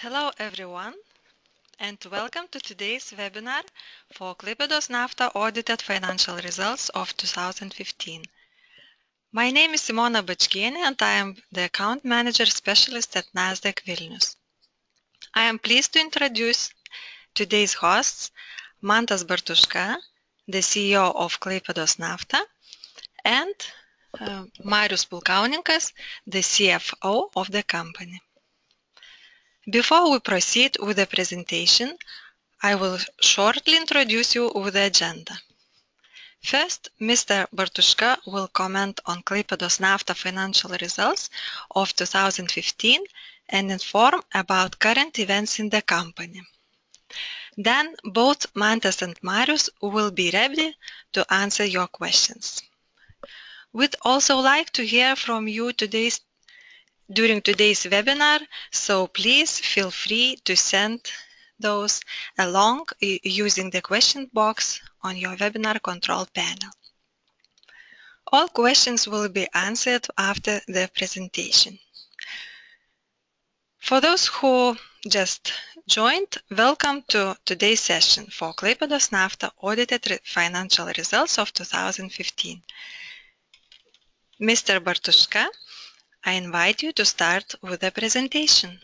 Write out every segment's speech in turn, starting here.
Hello everyone, and welcome to today's webinar for Klaipedos nafta audited financial results of 2015. My name is Simona Bačkienė and I am the account manager specialist at Nasdaq Vilnius. I am pleased to introduce today's hosts, Mantas Bartuška, the CEO of Klaipedos nafta, and Marius Pulkauninkas, the CFO of the company. Before we proceed with the presentation, I will shortly introduce you with the agenda. First, Mr. Bartuška will comment on Klaipedos nafta financial results of 2015 and inform about current events in the company. Then, both Mantas and Marius will be ready to answer your questions. We'd also like to hear from you during today's webinar, so please feel free to send those along using the question box on your webinar control panel. All questions will be answered after the presentation. For those who just joined, welcome to today's session for Klaipedos nafta audited financial results of 2015. Mr. Bartuška, I invite you to start with the presentation.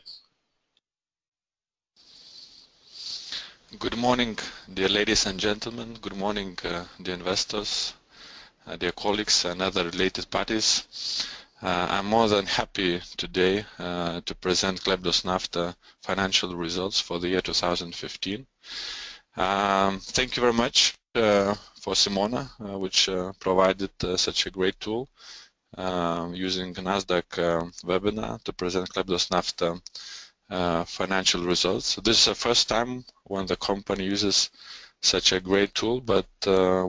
Good morning, dear ladies and gentlemen. Good morning, dear investors, dear colleagues and other related parties. I'm more than happy today to present Klaipedos nafta financial results for the year 2015. Thank you very much for Simona, which provided such a great tool using Nasdaq webinar to present Klaipedos nafta financial results. So this is the first time when the company uses such a great tool, but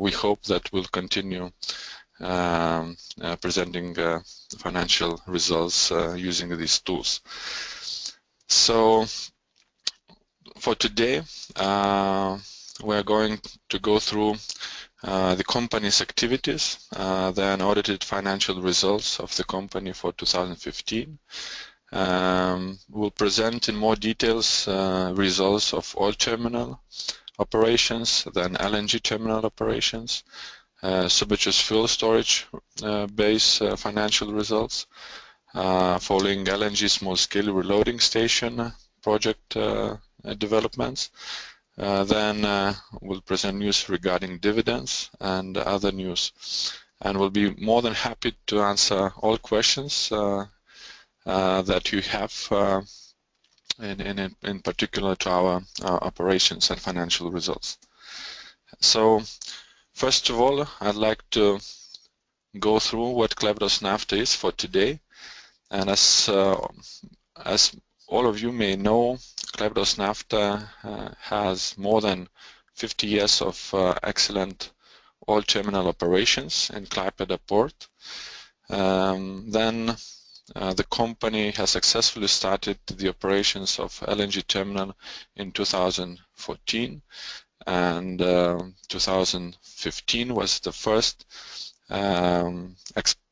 we hope that we'll continue presenting financial results using these tools. So for today, we are going to go through the company's activities, the unaudited financial results of the company for 2015. We'll present in more details results of oil terminal operations, then LNG terminal operations, subaqueous fuel storage base financial results, following LNG small-scale reloading station project developments. Then we'll present news regarding dividends and other news. And we'll be more than happy to answer all questions that you have in particular to our operations and financial results. So first of all, I'd like to go through what Klaipedos nafta is for today. And as all of you may know, Klaipedos nafta has more than 50 years of excellent oil terminal operations in Klaipėda port. Then the company has successfully started the operations of LNG terminal in 2014, and 2015 was the first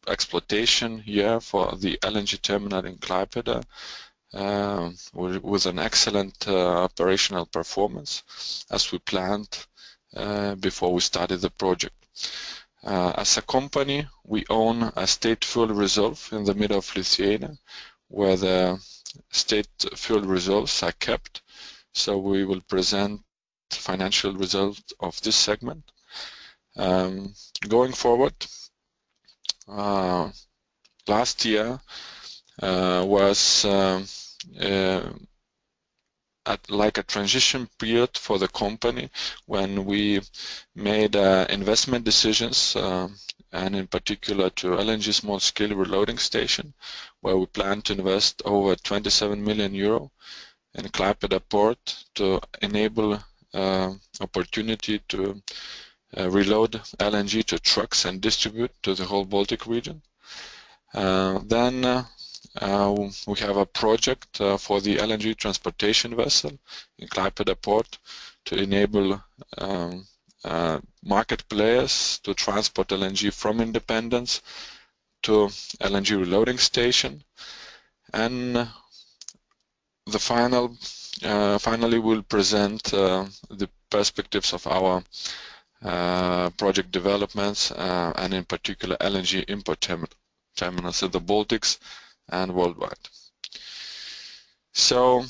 exploitation year for the LNG terminal in Klaipėda, with an excellent operational performance as we planned before we started the project. As a company, we own a state fuel reserve in the middle of Lithuania, where the state fuel reserves are kept. So we will present financial results of this segment. Going forward, last year was like a transition period for the company when we made investment decisions, and in particular to LNG small-scale reloading station, where we plan to invest over 27 million euro in Klaipėda port to enable opportunity to reload LNG to trucks and distribute to the whole Baltic region. Then we have a project for the LNG transportation vessel in Klaipėda port to enable market players to transport LNG from Independence to LNG reloading station. And finally we'll present the perspectives of our project developments and in particular LNG import terminals in the Baltics and worldwide. So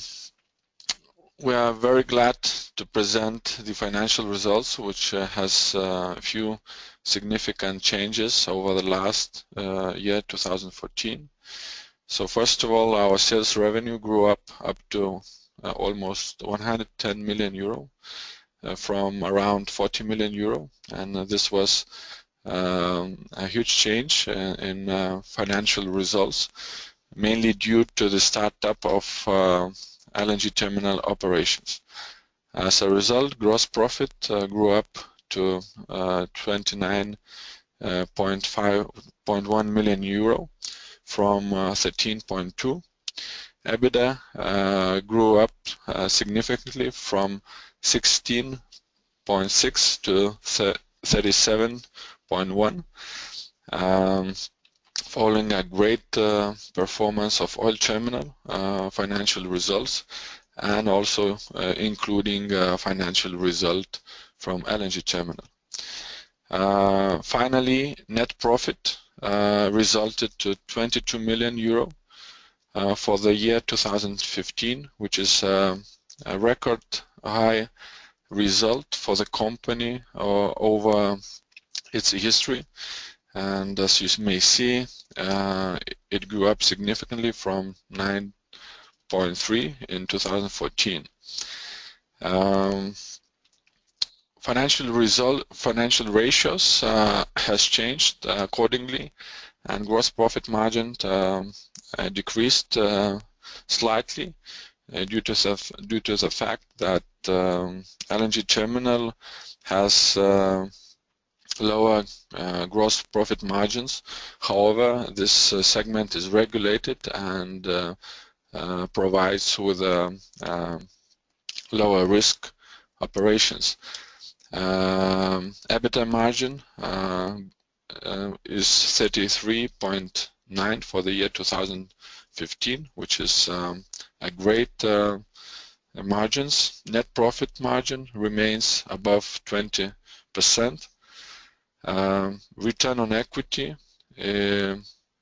we are very glad to present the financial results, which has a few significant changes over the last year, 2014. So first of all, our sales revenue grew up to almost 110 million euro from around 40 million euro, and this was a huge change in financial results, mainly due to the startup of LNG terminal operations. As a result, gross profit grew up to 29.1 million euro from 13.2. EBITDA grew up significantly from 16.6 to 37.1, following a great performance of oil terminal financial results, and also including financial result from LNG terminal. Finally, net profit resulted to 22 million euro for the year 2015, which is a record high result for the company over its history. And as you may see, it grew up significantly from 9.3 in 2014. Financial ratios has changed accordingly, and gross profit margin decreased slightly due to the fact that LNG terminal has lower gross profit margins. However, this segment is regulated and provides with lower risk operations. EBITDA margin is 33.9 for the year 2015, which is a great margins. Net profit margin remains above 20%. Return on equity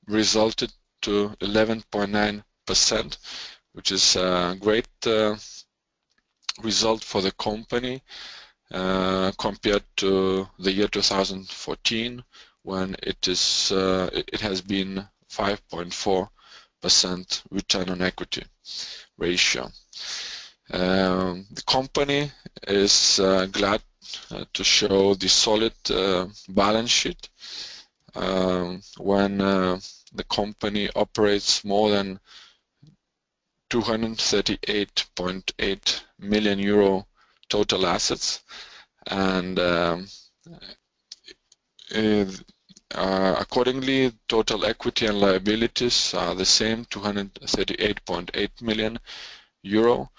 resulted to 11.9%, which is a great result for the company compared to the year 2014, when it has been 5.4% return on equity ratio. The company is glad to show the solid balance sheet when the company operates more than 238.8 million euro total assets, and accordingly total equity and liabilities are the same, 238.8 million euro,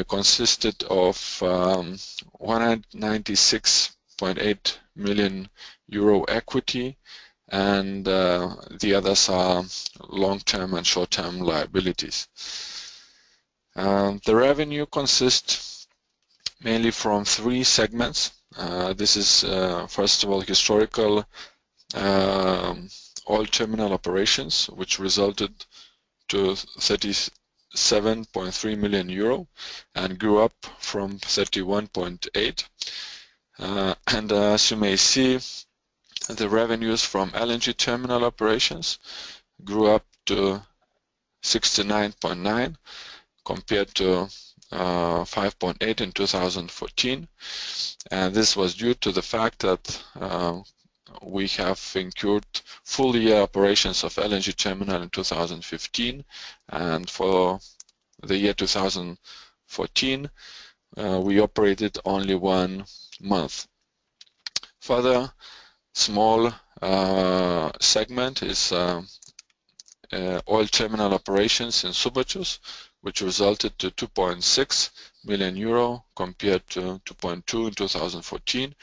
consisted of 196.8 million euro equity, and the others are long-term and short-term liabilities. The revenue consists mainly from three segments. This is first of all historical oil terminal operations, which resulted to 37.3 million euro and grew up from 31.8. And as you may see, the revenues from LNG terminal operations grew up to 69.9 compared to 5.8 in 2014, and this was due to the fact that we have incurred full year operations of LNG terminal in 2015, and for the year 2014 we operated only 1 month. Further small segment is oil terminal operations in Subačius, which resulted to 2.6 million euro compared to 2.2 in 2014.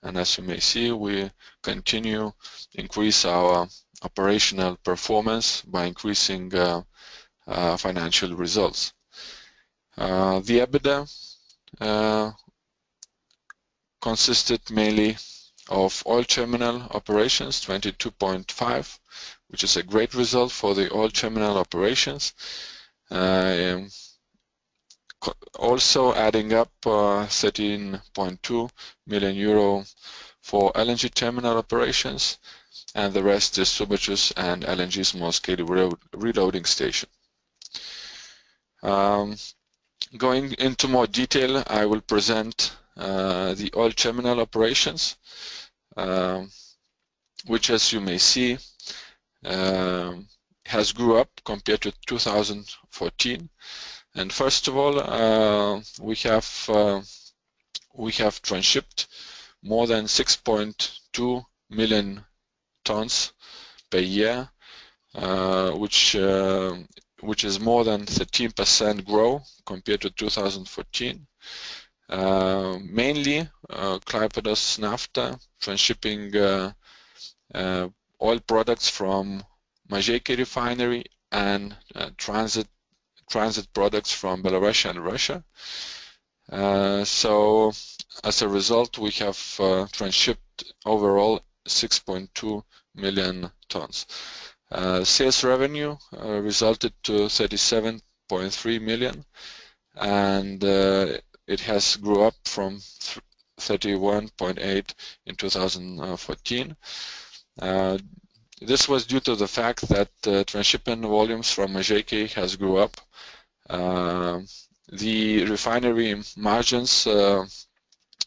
And as you may see, we continue increase our operational performance by increasing financial results. The EBITDA consisted mainly of oil terminal operations, 22.5, which is a great result for the oil terminal operations. Also adding up 13.2 million euro for LNG terminal operations, and the rest is Subacious and LNG small-scale reloading station. Going into more detail, I will present the oil terminal operations, which, as you may see, has grew up compared to 2014. And first of all, we have transshipped more than 6.2 million tons per year, which is more than 13% growth compared to 2014. Mainly Klaipedos nafta, transshipping oil products from Mažeikiai refinery and transit products from Belarus and Russia. So as a result, we have transshipped overall 6.2 million tons. Sales revenue resulted to 37.3 million, and it has grew up from 31.8 in 2014. This was due to the fact that transshipment volumes from Mažeikiai has grew up. The refinery margins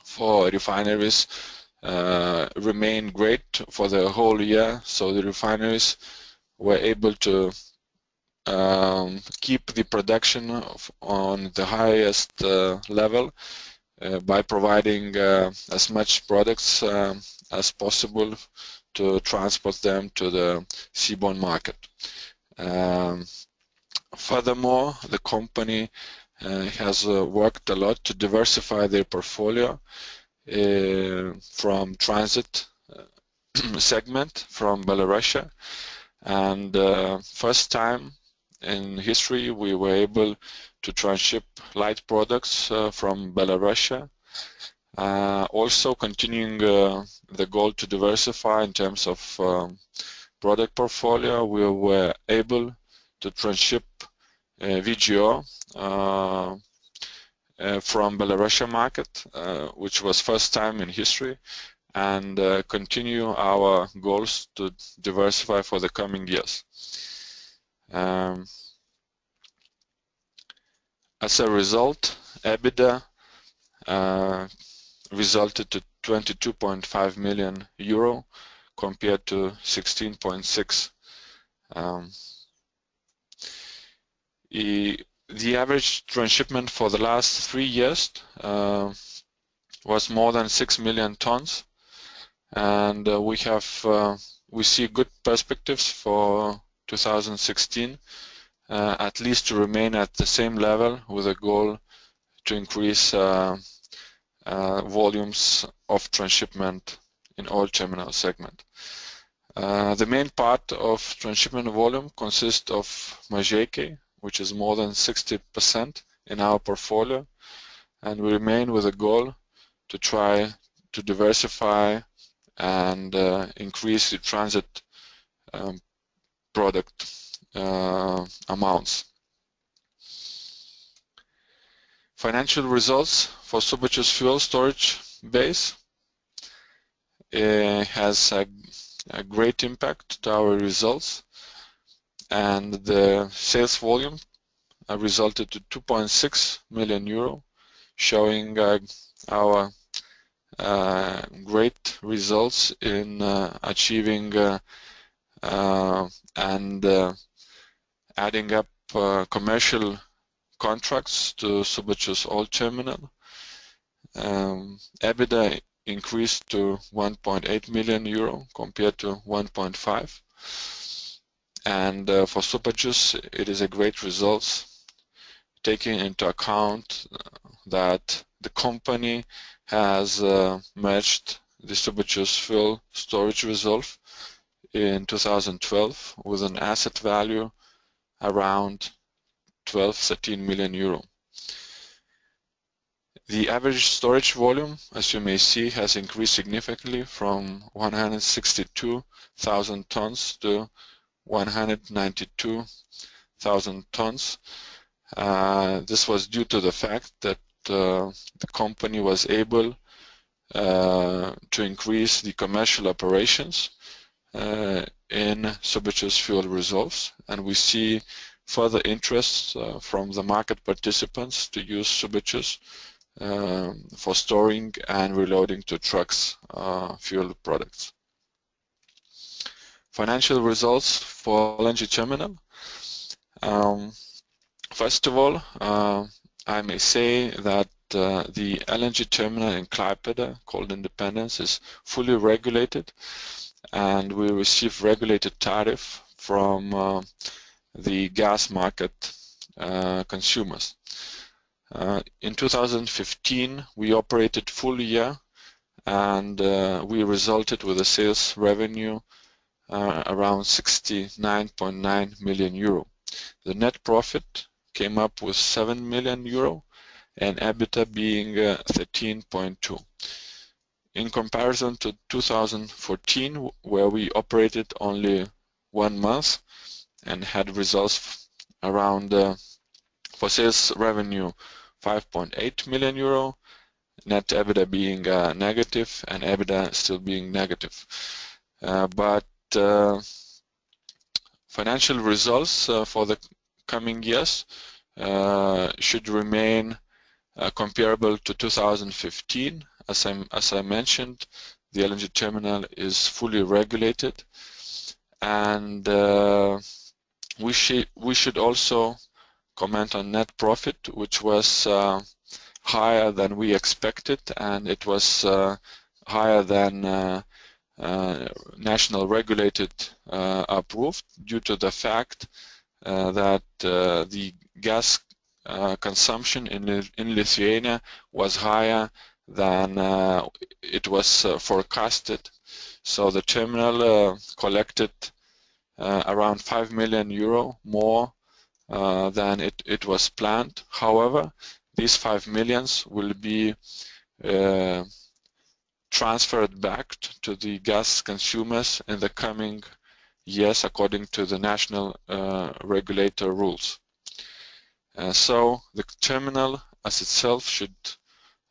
for refineries remain great for the whole year, so the refineries were able to keep the production on the highest level by providing as much products as possible to transport them to the seaborne market. Furthermore, the company has worked a lot to diversify their portfolio from transit segment from Belarus, and first time in history we were able to transship light products from Belarus. Also continuing the goal to diversify in terms of product portfolio, we were able to transship VGO from Belarus market, which was first time in history, and continue our goals to diversify for the coming years. As a result, EBITDA resulted to 22.5 million euro compared to 16.6. The average transshipment for the last 3 years was more than 6 million tons, and we see good perspectives for 2016, at least to remain at the same level, with a goal to increase volumes of transshipment in oil terminal segment. The main part of transshipment volume consists of Mažeikiai, which is more than 60% in our portfolio, and we remain with a goal to try to diversify and increase the transit product amounts. Financial results for Subacious fuel storage base has a great impact to our results, and the sales volume resulted to 2.6 million euro, showing our great results in achieving and adding up commercial contracts to Subacious oil terminal. EBITDA increased to 1.8 million euro compared to 1.5, and for Subacious it is a great result, taking into account that the company has merged the Subacious fuel storage reserve in 2012 with an asset value around 12-13 million euro. The average storage volume, as you may see, has increased significantly from 162,000 tons to 192,000 tons. This was due to the fact that the company was able to increase the commercial operations in Subačius fuel reserves, and we see further interest from the market participants to use Subačius for storing and reloading to trucks fuel products. Financial results for LNG terminal. First of all, I may say that the LNG terminal in Klaipedos, called Independence, is fully regulated, and we receive regulated tariff from the gas market consumers. In 2015, we operated full year, and we resulted with a sales revenue around 69.9 million euro. The net profit came up with 7 million euro and EBITDA being 13.2. In comparison to 2014, where we operated only 1 month and had results around for sales revenue 5.8 million euro, net EBITDA being negative and EBITDA still being negative. But financial results for the coming years should remain comparable to 2015. As I mentioned, the LNG terminal is fully regulated, and we should also comment on net profit, which was higher than we expected, and it was higher than national regulated approved, due to the fact that the gas consumption in Lithuania was higher than it was forecasted. So the terminal collected around 5 million euro more than it was planned. However, these 5 millions will be transferred back to the gas consumers in the coming years according to the national regulator rules. So the terminal as itself should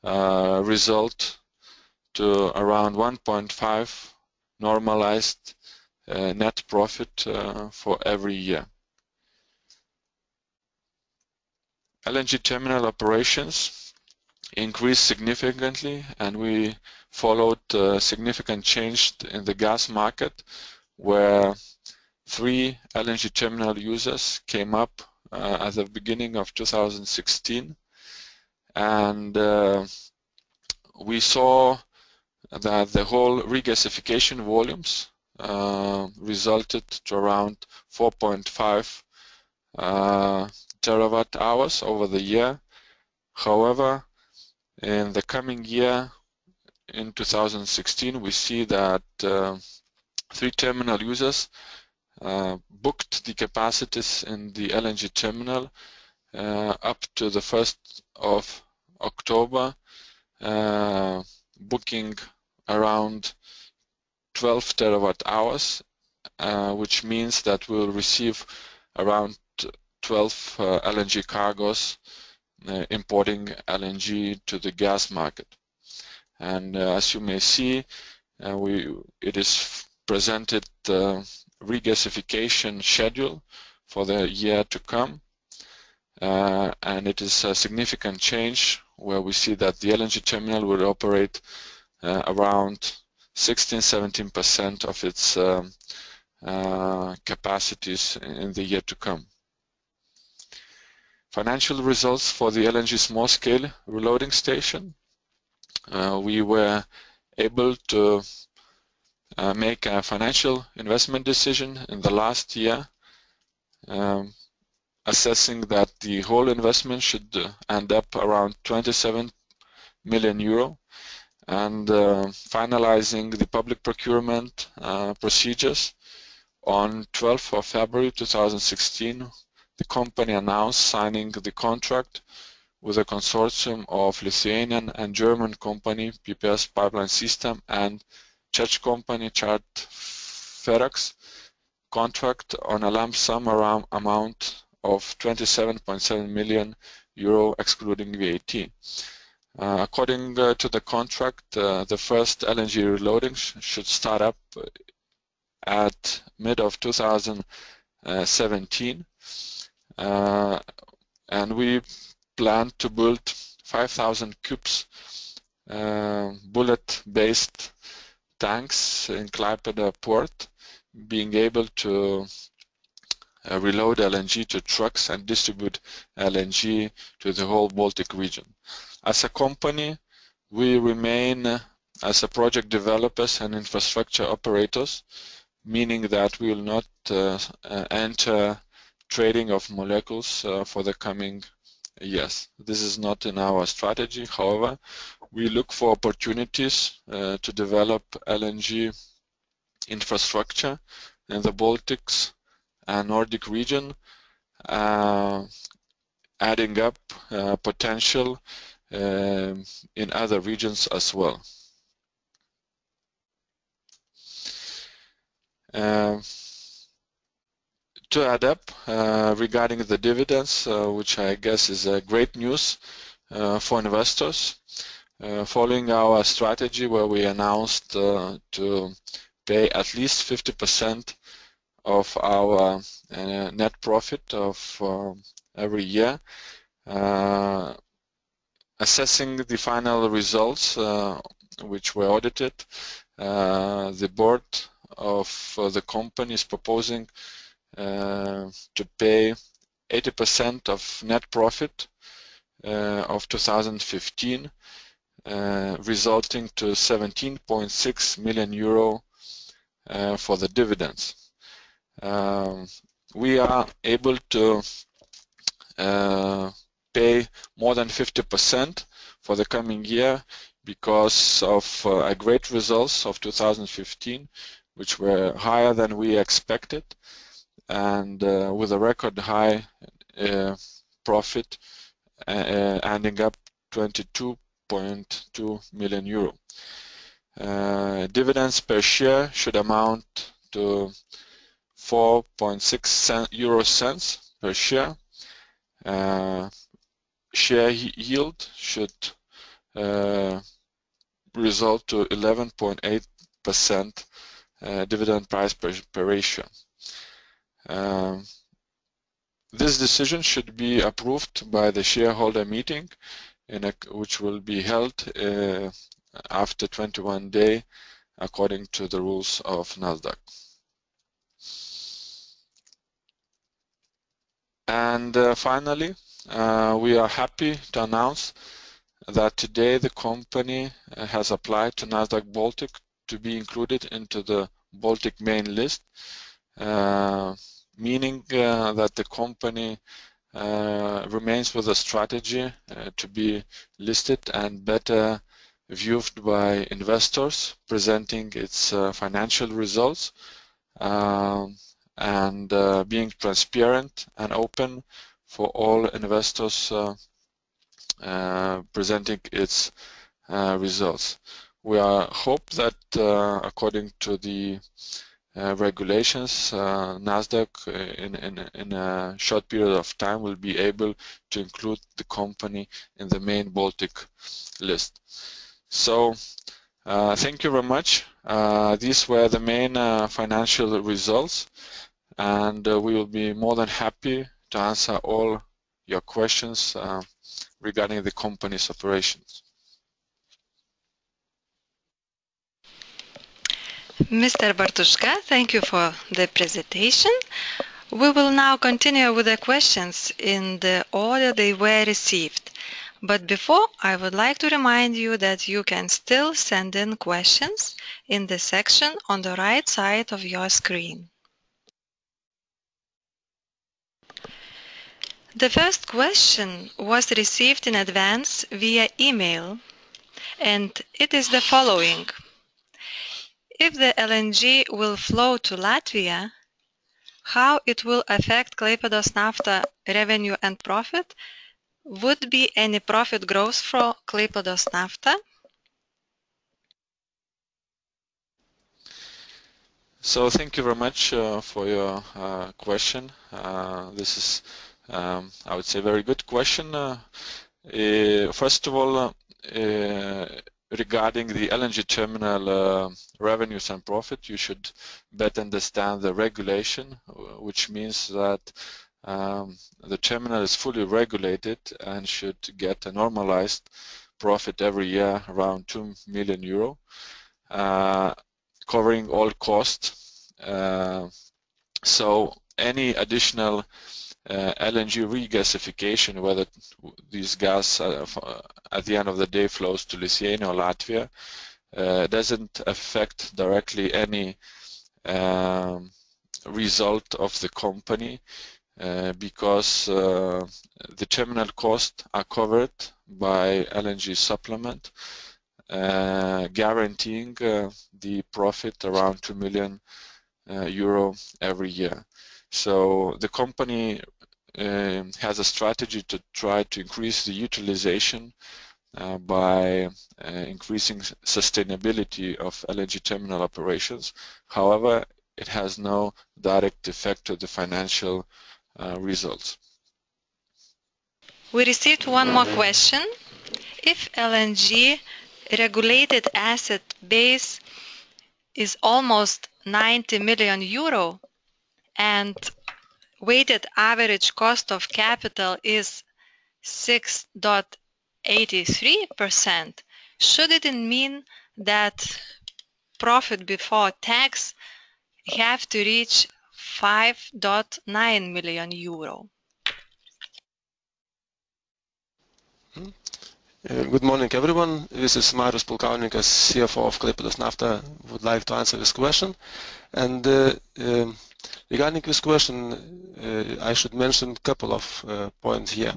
result to around 1.5 normalized net profit for every year. LNG terminal operations increased significantly, and we followed significant change in the gas market, where 3 LNG terminal users came up at the beginning of 2016, and we saw that the whole regasification volumes resulted to around 4.5 terawatt hours over the year. However, in the coming year, in 2016, we see that 3 terminal users booked the capacities in the LNG terminal up to the 1st of October, booking around 12 terawatt hours, which means that we'll receive around 12 LNG cargos importing LNG to the gas market. And as you may see, it is presented regasification schedule for the year to come, and it is a significant change where we see that the LNG terminal will operate around 16-17% of its capacities in the year to come. Financial results for the LNG small-scale reloading station. We were able to make a financial investment decision in the last year, assessing that the whole investment should end up around 27 million euro, and finalizing the public procurement procedures. On 12th of February 2016, the company announced signing the contract with a consortium of Lithuanian and German company PPS Pipeline System and Czech company Ferex contract on a lump sum amount of 27.7 million euro excluding VAT. According to the contract, the first LNG reloading should start up at mid of 2017, and we plan to build 5,000 cubes bullet-based tanks in Klaipedos port, being able to reload LNG to trucks and distribute LNG to the whole Baltic region. As a company, we remain as a project developers and infrastructure operators, meaning that we will not enter trading of molecules for the coming years. This is not in our strategy. However, we look for opportunities to develop LNG infrastructure in the Baltics and Nordic region, adding up potential in other regions as well. To add up regarding the dividends, which I guess is great news for investors, following our strategy where we announced to pay at least 50% of our net profit of every year. Assessing the final results, which were audited, the board of the company is proposing to pay 80% of net profit of 2015, resulting to 17.6 million euro for the dividends. We are able to pay more than 50% for the coming year because of great results of 2015, which were higher than we expected, and with a record high profit ending up 22.2 million euro. Dividends per share should amount to 4.6 euro cents per share. Share yield should result to 11.8% dividend price per ratio. This decision should be approved by the shareholder meeting, which will be held after 21 days according to the rules of Nasdaq. And finally, we are happy to announce that today the company has applied to Nasdaq Baltic to be included into the Baltic main list, meaning that the company remains with a strategy to be listed and better viewed by investors, presenting its financial results and being transparent and open for all investors, presenting its results. We hope that according to the regulations, Nasdaq in a short period of time will be able to include the company in the main Baltic list. So thank you very much. These were the main financial results, and we will be more than happy to answer all your questions regarding the company's operations. Mr. Bartushka, thank you for the presentation. We will now continue with the questions in the order they were received. But before, I would like to remind you that you can still send in questions in the section on the right side of your screen. The first question was received in advance via email, and it is the following. If the LNG will flow to Latvia, how it will affect Klaipedos nafta revenue and profit, Would be any profit growth for Klaipedos nafta? So thank you very much for your question. This is, I would say, a very good question. First of all, regarding the LNG terminal revenues and profit, you should better understand the regulation, which means that the terminal is fully regulated and should get a normalized profit every year around 2 million euro, covering all costs. So any additional LNG regasification, whether these gas at the end of the day flows to Lithuania or Latvia, doesn't affect directly any result of the company because the terminal costs are covered by LNG supplement, guaranteeing the profit around 2 million euro every year. So the company has a strategy to try to increase the utilization by increasing sustainability of LNG terminal operations. However, it has no direct effect on the financial results. We received one more question. If LNG regulated asset base is almost 90 million euro and weighted average cost of capital is 6.83%, should it mean that profit before tax have to reach 5.9 million euro? Good morning, everyone. This is Marius Pulkauninkas, CFO of Klaipedos Nafta. Would like to answer this question. And regarding this question, I should mention a couple of points here.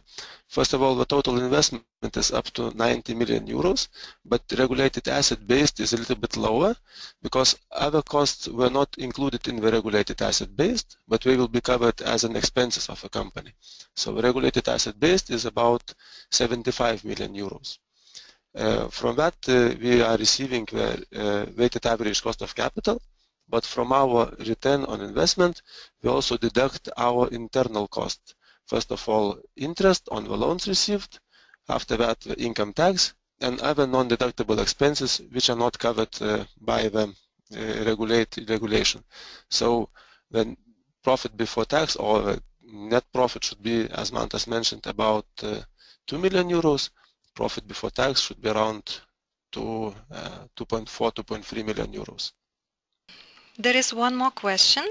First of all, the total investment is up to 90 million euros, but regulated asset base is a little bit lower because other costs were not included in the regulated asset base, but they will be covered as an expenses of a company. So the regulated asset base is about 75 million euros. From that, we are receiving the weighted average cost of capital, but from our return on investment, we also deduct our internal cost. First of all, interest on the loans received, after that, the income tax, and other non-deductible expenses which are not covered by the regulation. So the profit before tax or net profit should be, as Mantas mentioned, about 2 million euros. Profit before tax should be around 2.4, 2.3 million euros. There is one more question.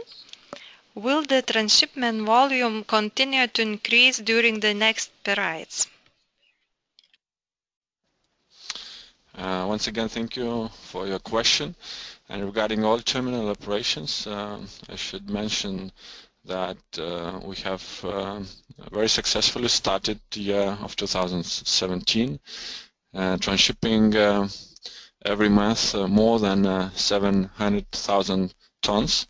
Will the transshipment volume continue to increase during the next periods? Once again, thank you for your question. And regarding all terminal operations, I should mention that we have very successfully started the year of 2017, transshipping every month more than 700,000 tons,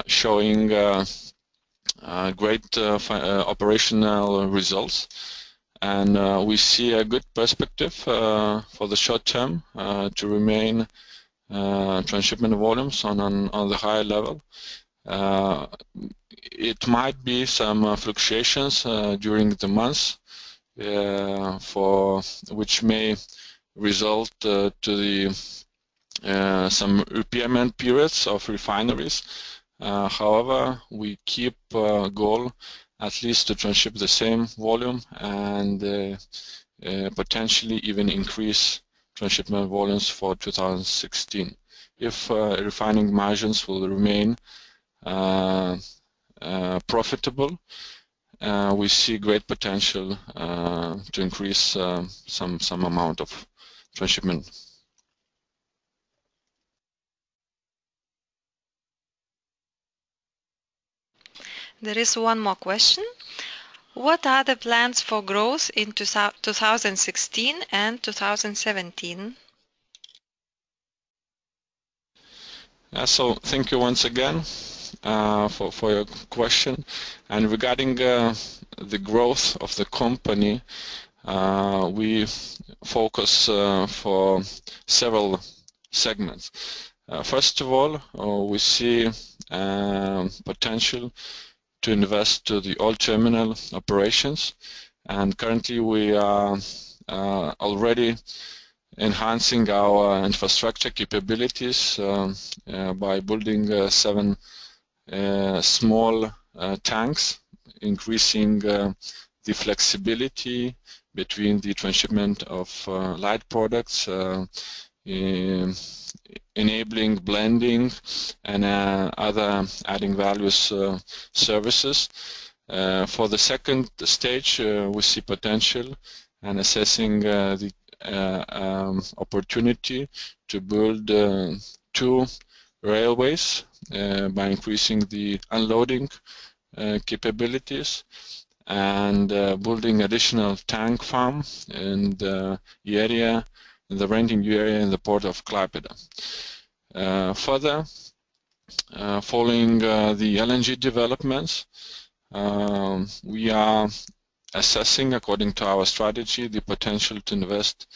showing great operational results. And we see a good perspective for the short term to remain transshipment volumes on the high level. It might be some fluctuations during the months, for which may result to the some repairment periods of refineries. However, we keep goal at least to transship the same volume and potentially even increase transshipment volumes for 2016. If refining margins will remain profitable, we see great potential to increase some amount of transshipment. There is one more question. What are the plans for growth in 2016 and 2017? So thank you once again. for your question. And regarding the growth of the company, we focus for several segments. First of all, we see potential to invest to the oil terminal operations, and currently we are already enhancing our infrastructure capabilities by building 7 small tanks, increasing the flexibility between the transshipment of light products, enabling blending and other adding values services. For the second stage, we see potential and assessing the opportunity to build 2 railways by increasing the unloading capabilities and building additional tank farm in the area, in the renting area in the port of Klaipedos. Further, following the LNG developments, we are assessing, according to our strategy, the potential to invest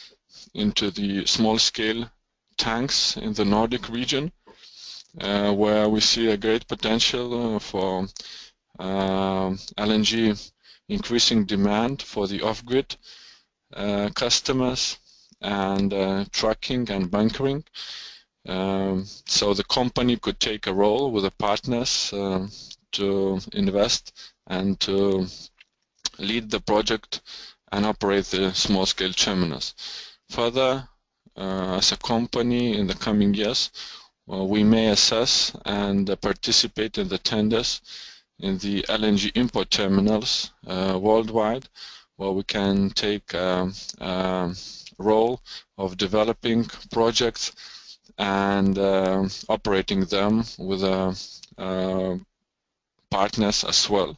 into the small-scale tanks in the Nordic region, where we see a great potential for LNG increasing demand for the off-grid customers and trucking and bunkering. So the company could take a role with the partners to invest and to lead the project and operate the small-scale terminals. Further, as a company in the coming years, we may assess and participate in the tenders in the LNG import terminals worldwide, where we can take a role of developing projects and operating them with partners as well.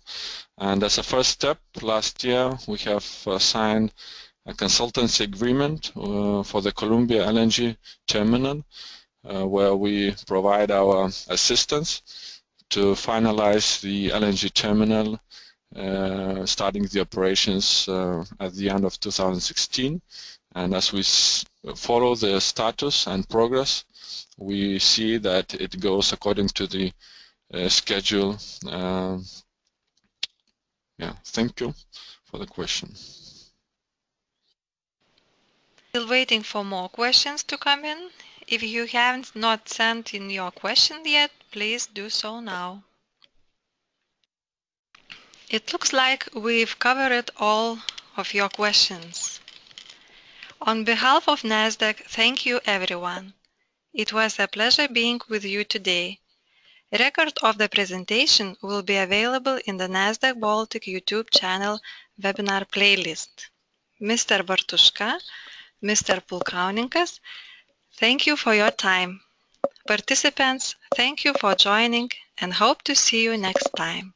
And as a first step, last year we have signed a consultancy agreement for the Colombia LNG terminal, where we provide our assistance to finalize the LNG terminal, starting the operations at the end of 2016. And as we follow the status and progress, we see that it goes according to the schedule. Yeah, thank you for the question. Still waiting for more questions to come in. If you haven't not sent in your question yet, please do so now. It looks like we've covered all of your questions. On behalf of Nasdaq, thank you everyone. It was a pleasure being with you today. A record of the presentation will be available in the Nasdaq Baltic YouTube channel webinar playlist. Mr. Bartuška, Mr. Pulkauninkas, thank you for your time. Participants, thank you for joining and hope to see you next time.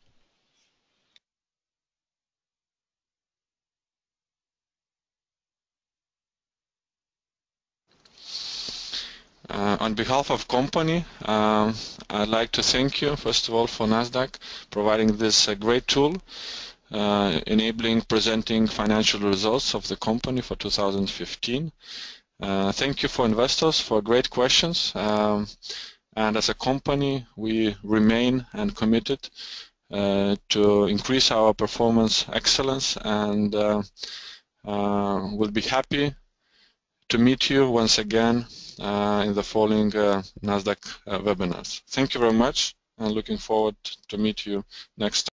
On behalf of company, I'd like to thank you, first of all, for Nasdaq providing this great tool, enabling presenting financial results of the company for 2015. Thank you for investors for great questions. And as a company, we remain and committed to increase our performance excellence, and we'll be happy to meet you once again in the following Nasdaq webinars. Thank you very much, and looking forward to meet you next time.